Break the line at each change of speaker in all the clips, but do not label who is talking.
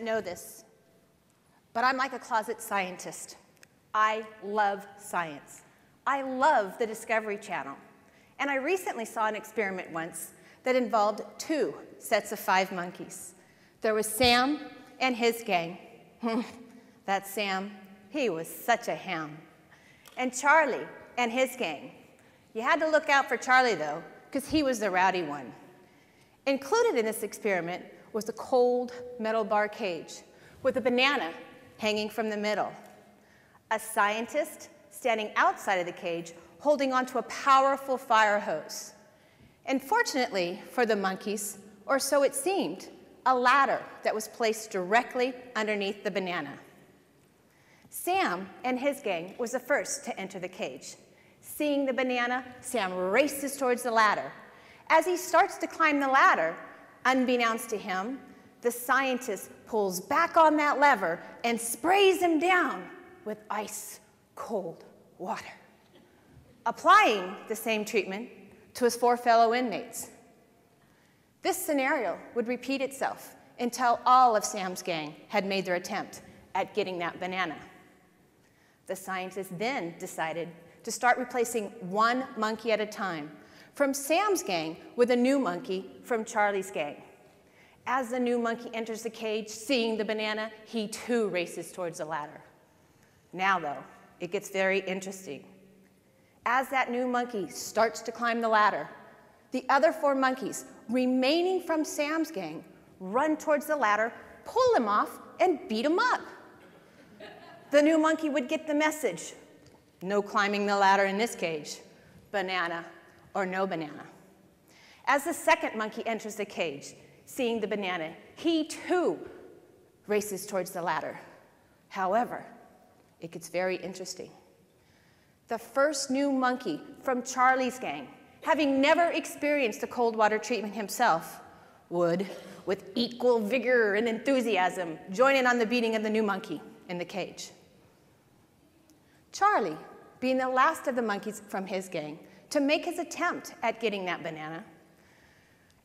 Know this, but I'm like a closet scientist. I love science. I love the Discovery Channel. And I recently saw an experiment once that involved 2 sets of 5 monkeys. There was Sam and his gang. That Sam, he was such a ham. And Charlie and his gang. You had to look out for Charlie, though, because he was the rowdy one. Included in this experiment was a cold metal bar cage with a banana hanging from the middle. A scientist standing outside of the cage holding onto a powerful fire hose. And fortunately for the monkeys, or so it seemed, a ladder that was placed directly underneath the banana. Sam and his gang was the first to enter the cage. Seeing the banana, Sam races towards the ladder. As he starts to climb the ladder, unbeknownst to him, the scientist pulls back on that lever and sprays him down with ice-cold water, applying the same treatment to his 4 fellow inmates. This scenario would repeat itself until all of Sam's gang had made their attempt at getting that banana. The scientists then decided to start replacing 1 monkey at a time from Sam's gang with a new monkey from Charlie's gang. As the new monkey enters the cage, seeing the banana, he too races towards the ladder. Now, though, it gets very interesting. As that new monkey starts to climb the ladder, the other 4 monkeys remaining from Sam's gang run towards the ladder, pull him off, and beat him up. The new monkey would get the message. No climbing the ladder in this cage. Banana or no banana. As the second monkey enters the cage, seeing the banana, he too races towards the ladder. However, it gets very interesting. The first new monkey from Charlie's gang, having never experienced the cold water treatment himself, would, with equal vigor and enthusiasm, join in on the beating of the new monkey in the cage. Charlie, being the last of the monkeys from his gang, to make his attempt at getting that banana,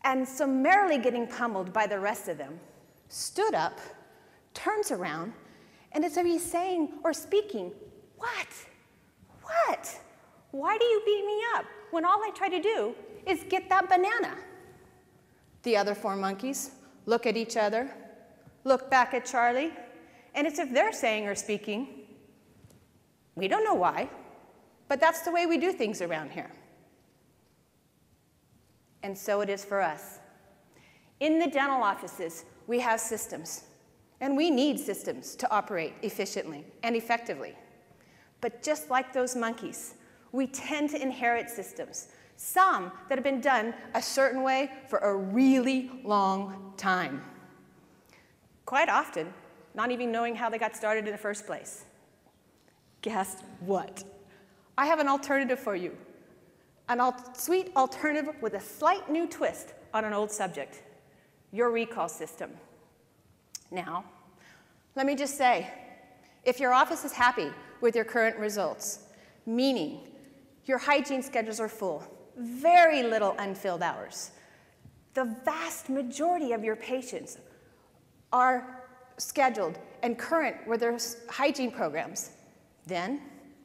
and summarily getting pummeled by the rest of them, stood up, turns around, and as if he's saying or speaking, "What? What? Why do you beat me up when all I try to do is get that banana?" The other 4 monkeys look at each other, look back at Charlie, and it's as if they're saying or speaking, "We don't know why, but that's the way we do things around here." And so it is for us. In the dental offices, we have systems, and we need systems to operate efficiently and effectively. But just like those monkeys, we tend to inherit systems, some that have been done a certain way for a really long time. Quite often, not even knowing how they got started in the first place. Guess what? I have an alternative for you. A sweet alternative with a slight new twist on an old subject, your recall system. Now, let me just say, if your office is happy with your current results, meaning your hygiene schedules are full, very little unfilled hours, the vast majority of your patients are scheduled and current with their hygiene programs, then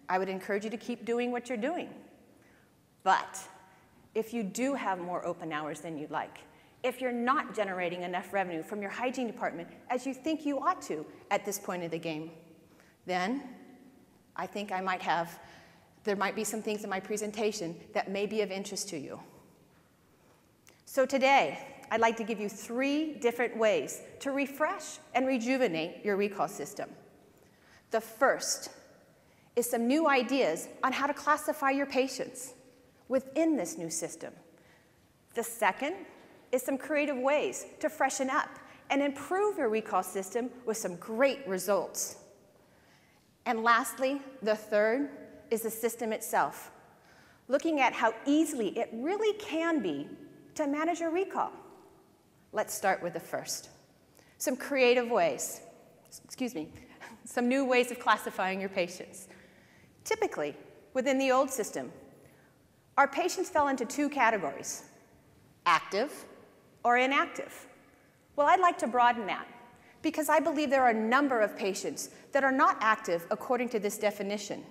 I would encourage you to keep doing what you're doing. But if you do have more open hours than you'd like, if you're not generating enough revenue from your hygiene department as you think you ought to at this point of the game, then I think there might be some things in my presentation that may be of interest to you. So today, I'd like to give you 3 different ways to refresh and rejuvenate your recall system. The first is some new ideas on how to classify your patients within this new system. The second is some creative ways to freshen up and improve your recall system with some great results. And lastly, the third is the system itself, looking at how easily it really can be to manage your recall. Let's start with the first. Some creative ways, some new ways of classifying your patients. Typically, within the old system, our patients fell into 2 categories, active or inactive. Well, I'd like to broaden that because I believe there are a number of patients that are not active according to this definition.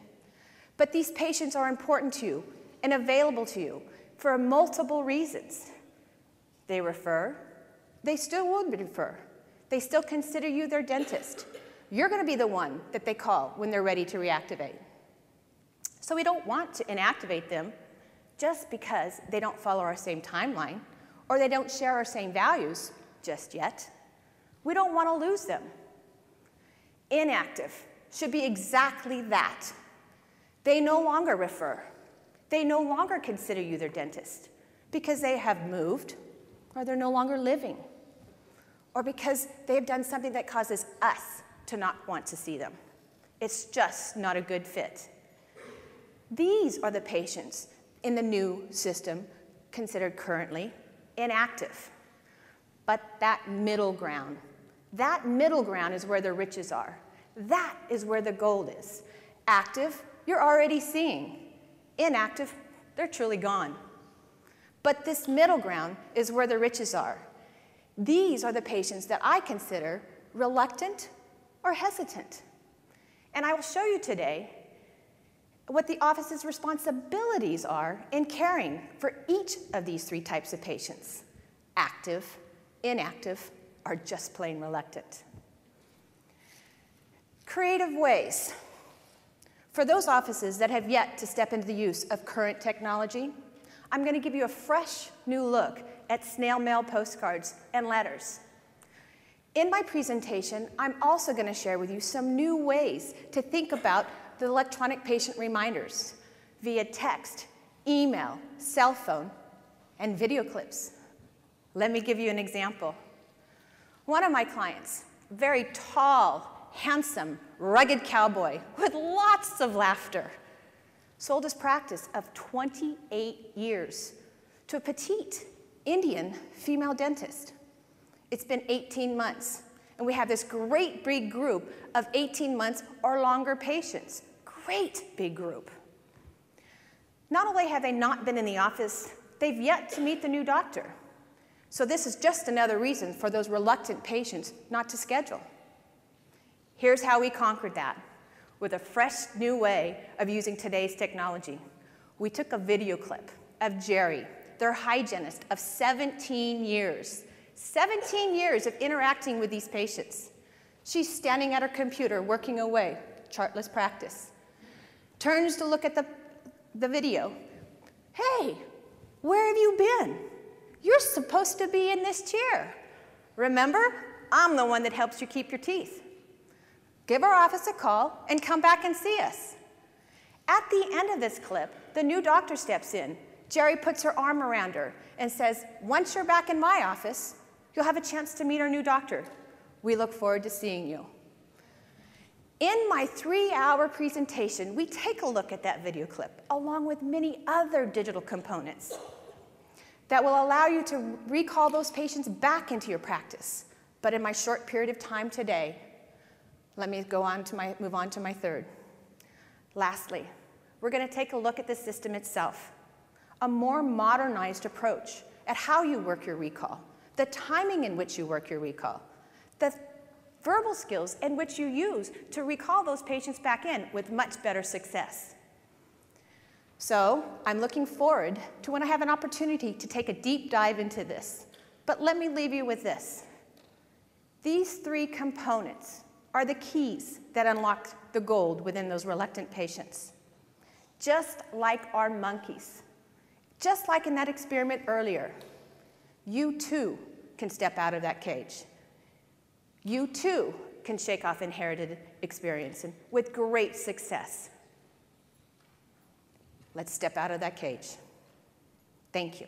But these patients are important to you and available to you for multiple reasons. They refer, they still would refer. They still consider you their dentist. You're going to be the one that they call when they're ready to reactivate. So we don't want to inactivate them just because they don't follow our same timeline or they don't share our same values just yet. We don't want to lose them. Inactive should be exactly that. They no longer refer. They no longer consider you their dentist because they have moved or they're no longer living or because they have done something that causes us to not want to see them. It's just not a good fit. These are the patients in the new system considered currently inactive. But that middle ground is where the riches are. That is where the gold is. Active, you're already seeing. Inactive, they're truly gone. But this middle ground is where the riches are. These are the patients that I consider reluctant or hesitant. And I will show you today what the office's responsibilities are in caring for each of these three types of patients: active, inactive, or just plain reluctant. Creative ways. For those offices that have yet to step into the use of current technology, I'm going to give you a fresh new look at snail mail postcards and letters. In my presentation, I'm also going to share with you some new ways to think about the electronic patient reminders via text, email, cell phone, and video clips. Let me give you an example. One of my clients, very tall, handsome, rugged cowboy with lots of laughter, sold his practice of 28 years to a petite Indian female dentist. It's been 18 months, and we have this great big group of 18 months or longer patients. Great big group. Not only have they not been in the office, they've yet to meet the new doctor. So this is just another reason for those reluctant patients not to schedule. Here's how we conquered that, with a fresh new way of using today's technology. We took a video clip of Jerry, their hygienist of 17 years. 17 years of interacting with these patients. She's standing at her computer working away, chartless practice. Turns to look at the video. Hey, where have you been? You're supposed to be in this chair. Remember, I'm the one that helps you keep your teeth. Give our office a call and come back and see us. At the end of this clip, the new doctor steps in. Jerry puts her arm around her and says, once you're back in my office, you'll have a chance to meet our new doctor. We look forward to seeing you. In my 3-hour presentation, we take a look at that video clip, along with many other digital components that will allow you to recall those patients back into your practice. But in my short period of time today, let me move on to my third. Lastly, we're going to take a look at the system itself, a more modernized approach at how you work your recall, the timing in which you work your recall, the verbal skills in which you use to recall those patients back in with much better success. So I'm looking forward to when I have an opportunity to take a deep dive into this. But let me leave you with this. These three components are the keys that unlock the gold within those reluctant patients. Just like our monkeys, just like in that experiment earlier, you too can step out of that cage. You too can shake off inherited experience and with great success. Let's step out of that cage. Thank you.